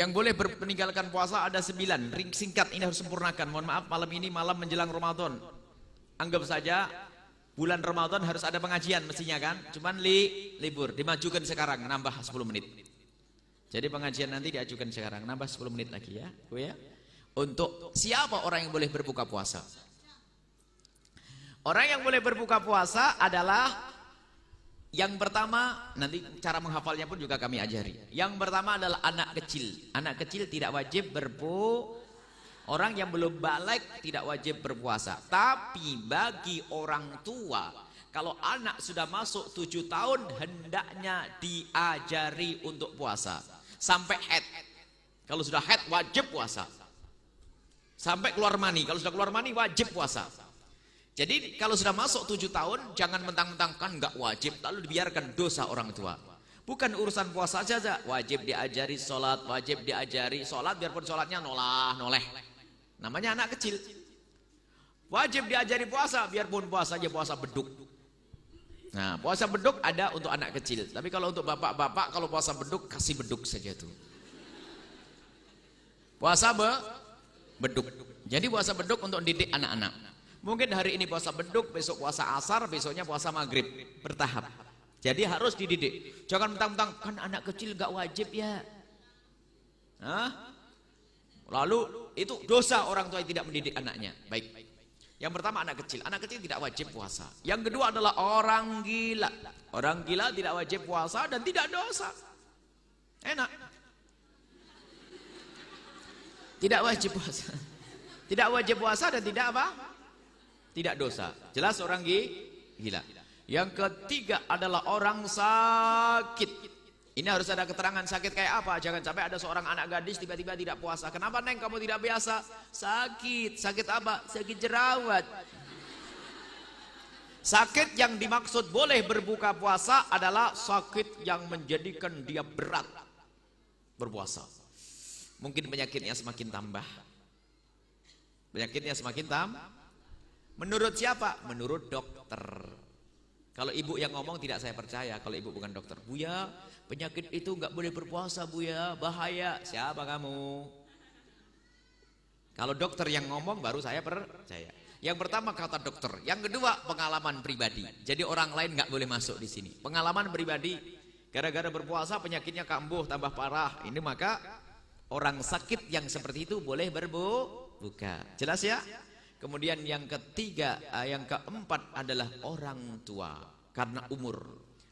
Yang boleh meninggalkan puasa ada 9. Ring singkat ini harus sempurnakan. Mohon maaf malam ini malam menjelang Ramadan. Anggap saja bulan Ramadan harus ada pengajian mestinya kan. Cuman libur. Dimajukan sekarang nambah 10 menit. Jadi pengajian nanti diajukan sekarang nambah 10 menit lagi ya. Bu ya. Untuk siapa orang yang boleh berbuka puasa? Orang yang boleh berbuka puasa adalah yang pertama, nanti cara menghafalnya pun juga kami ajari. Yang pertama adalah anak kecil. Anak kecil tidak wajib orang yang belum balik tidak wajib berpuasa. Tapi bagi orang tua, kalau anak sudah masuk 7 tahun, hendaknya diajari untuk puasa. Sampai haid. Kalau sudah haid wajib puasa. Sampai keluar mani. Kalau sudah keluar mani wajib puasa. Jadi kalau sudah masuk 7 tahun, jangan mentang-mentang kan nggak wajib, lalu dibiarkan dosa orang tua. Bukan urusan puasa saja, wajib diajari sholat, wajib diajari sholat, biarpun sholatnya noleh. Namanya anak kecil. Wajib diajari puasa, biarpun puasanya puasa beduk. Nah, puasa beduk ada untuk anak kecil. Tapi kalau untuk bapak-bapak, kalau puasa beduk, kasih beduk saja tuh. Puasa beduk. Jadi puasa beduk untuk didik anak-anak. Mungkin hari ini puasa beduk, besok puasa asar, besoknya puasa maghrib. Bertahap. Jadi harus dididik. Jangan mentang-mentang, kan anak kecil gak wajib ya. Hah? Lalu itu dosa orang tua yang tidak mendidik anaknya. Baik. Yang pertama anak kecil. Anak kecil tidak wajib puasa. Yang kedua adalah orang gila. Orang gila tidak wajib puasa dan tidak dosa. Enak. Tidak wajib puasa. Tidak wajib puasa dan tidak apa? Tidak dosa. Jelas orang gila. Yang ketiga adalah orang sakit. Ini harus ada keterangan sakit kayak apa. Jangan sampai ada seorang anak gadis tiba-tiba tidak puasa. Kenapa Neng kamu tidak biasa? Sakit. Sakit apa? Sakit jerawat. Sakit yang dimaksud boleh berbuka puasa adalah sakit yang menjadikan dia berat berpuasa. Mungkin penyakitnya semakin tambah. Penyakitnya semakin tambah. Menurut siapa? Menurut dokter. Kalau ibu yang ngomong tidak saya percaya. Kalau ibu bukan dokter. Buya, penyakit itu nggak boleh berpuasa Buya, bahaya. Siapa kamu? Kalau dokter yang ngomong baru saya percaya. Yang pertama kata dokter. Yang kedua pengalaman pribadi. Jadi orang lain nggak boleh masuk di sini. Pengalaman pribadi. Gara-gara berpuasa penyakitnya kambuh tambah parah. Ini maka orang sakit yang seperti itu boleh berbuka. Jelas ya? Kemudian yang ketiga, yang keempat adalah orang tua karena umur.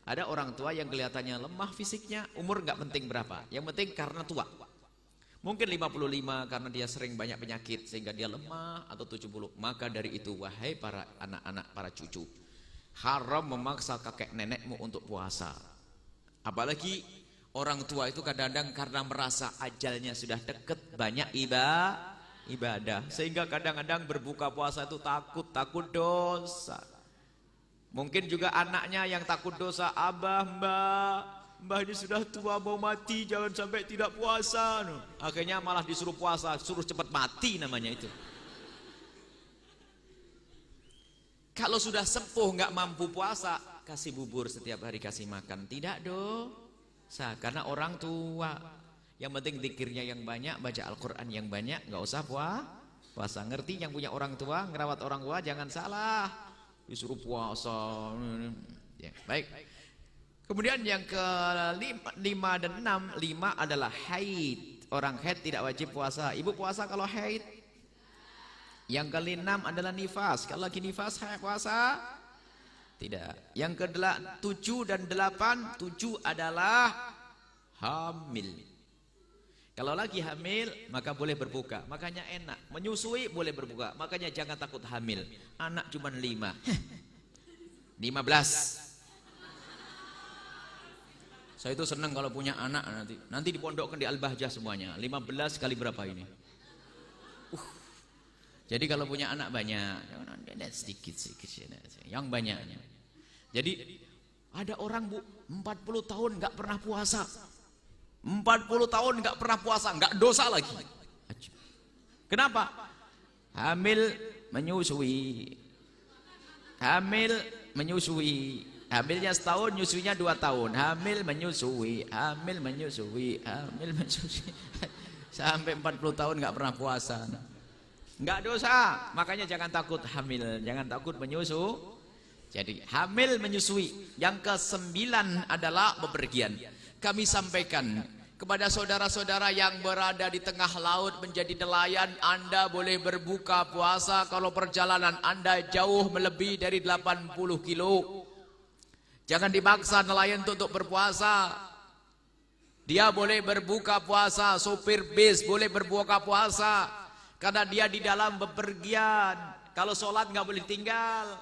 Ada orang tua yang kelihatannya lemah fisiknya, umur nggak penting berapa. Yang penting karena tua. Mungkin 55 karena dia sering banyak penyakit sehingga dia lemah atau 70. Maka dari itu wahai para anak-anak, para cucu, haram memaksa kakek nenekmu untuk puasa. Apalagi orang tua itu kadang-kadang karena merasa ajalnya sudah dekat banyak ibadah sehingga kadang-kadang berbuka puasa itu takut dosa. Mungkin juga anaknya yang takut dosa. Abah, mbah ini sudah tua mau mati, jangan sampai tidak puasa. Akhirnya malah disuruh puasa, suruh cepat mati namanya itu. Kalau sudah sepuh nggak mampu puasa, kasih bubur setiap hari, kasih makan, tidak dosa karena orang tua. Yang penting zikirnya yang banyak, baca Al-Quran yang banyak, nggak usah puasa. Ngerti yang punya orang tua, ngerawat orang tua, jangan salah. Disuruh puasa. Ya, baik. Kemudian yang ke-5 dan 6, 5 adalah haid. Orang haid tidak wajib puasa. Ibu puasa kalau haid. Yang ke-6 adalah nifas. Kalau lagi nifas puasa? Tidak. Yang ke-7 dan 8, 7 adalah hamil. Kalau lagi hamil maka boleh berbuka. Makanya enak. Menyusui boleh berbuka. Makanya jangan takut hamil. Anak cuma 5. 15. Saya itu senang kalau punya anak nanti dipondokkan di Al-Bahjah semuanya. 15 kali berapa ini? Jadi kalau punya anak banyak, jangan sedikit. Yang banyaknya. Jadi ada orang Bu 40 tahun nggak pernah puasa. 40 tahun nggak pernah puasa, nggak dosa lagi. Kenapa? Hamil menyusui. Hamilnya setahun, nyusuinya 2 tahun. Hamil menyusui. Sampai 40 tahun nggak pernah puasa. Nggak dosa. Makanya jangan takut hamil, jangan takut menyusu. Jadi hamil menyusui. Yang ke-9 adalah bepergian. Kami sampaikan kepada saudara-saudara yang berada di tengah laut menjadi nelayan, Anda boleh berbuka puasa kalau perjalanan Anda jauh melebihi dari 80 kilo. Jangan dipaksa nelayan untuk berpuasa. Dia boleh berbuka puasa, sopir bis boleh berbuka puasa karena dia di dalam bepergian. Kalau sholat nggak boleh tinggal,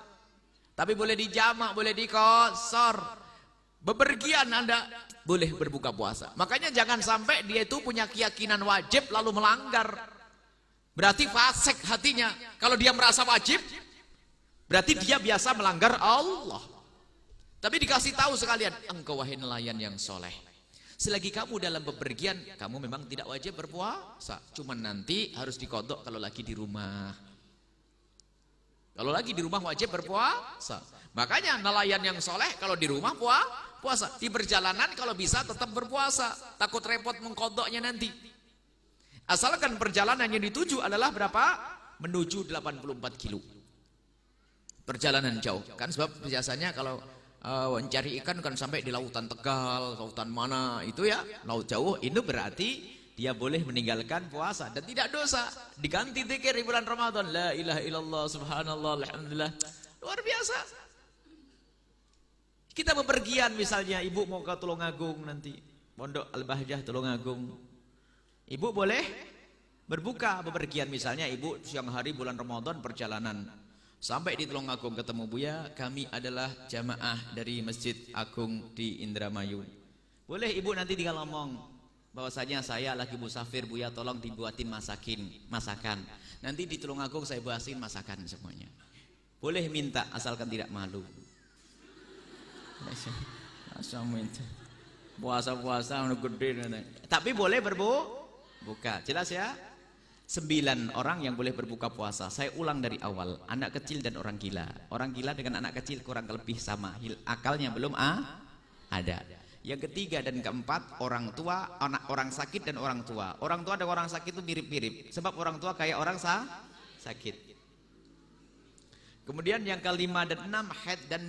tapi boleh dijamak, boleh dikosor. Bepergian Anda boleh berbuka puasa. Makanya jangan sampai dia itu punya keyakinan wajib lalu melanggar. Berarti fasik hatinya. Kalau dia merasa wajib, berarti dia biasa melanggar Allah. Tapi dikasih tahu sekalian, engkau wahai nelayan yang soleh, selagi kamu dalam bepergian, kamu memang tidak wajib berpuasa. Cuman nanti harus dikodok kalau lagi di rumah. Kalau lagi di rumah wajib berpuasa. Makanya nelayan yang soleh kalau di rumah puasa. Di perjalanan kalau bisa tetap berpuasa. Takut repot mengkodoknya nanti. Asalkan perjalanan yang dituju adalah berapa? Menuju 84 kilo. Perjalanan jauh. Kan sebab biasanya kalau mencari ikan kan sampai di lautan Tegal, lautan mana itu ya, laut jauh, itu berarti dia boleh meninggalkan puasa dan tidak dosa. Diganti zikir di bulan Ramadan, la ilaha illallah subhanallah alhamdulillah. Luar biasa. Kita bepergian misalnya, ibu mau ke Tulungagung nanti, Pondok Al-Bahjah Tulungagung. Ibu boleh berbuka bepergian misalnya, ibu siang hari bulan Ramadan perjalanan sampai di Tulungagung ketemu Buya, kami adalah jamaah dari Masjid Agung di Indramayu. Boleh ibu nanti tinggal ngomong bahwasanya saya lagi musafir Buya, tolong dibuatin masakan. Nanti di Tulungagung saya buatin masakan semuanya. Boleh minta asalkan tidak malu. Puasa-puasa gede. Tapi boleh berbuka. Jelas ya? 9 orang yang boleh berbuka puasa. Saya ulang dari awal. Anak kecil dan orang gila. Orang gila dengan anak kecil kurang lebih sama. Akalnya belum ada. Yang ketiga dan keempat, orang tua, anak orang sakit dan orang tua. Orang tua dan orang sakit itu mirip-mirip. Sebab orang tua kayak orang sakit. Kemudian yang kelima dan 6, haid dan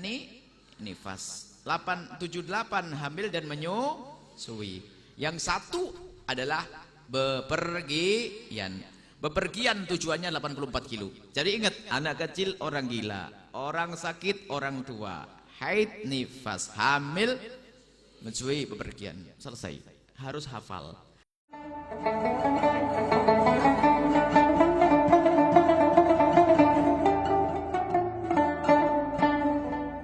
nifas. 8, 7, 8 hamil dan menyusui. Yang 1 adalah bepergian. Bepergian tujuannya 84 kilo. Jadi ingat, anak kecil, orang gila, orang sakit, orang tua, haid, nifas, hamil, menyusui, bepergian. Selesai. Harus hafal.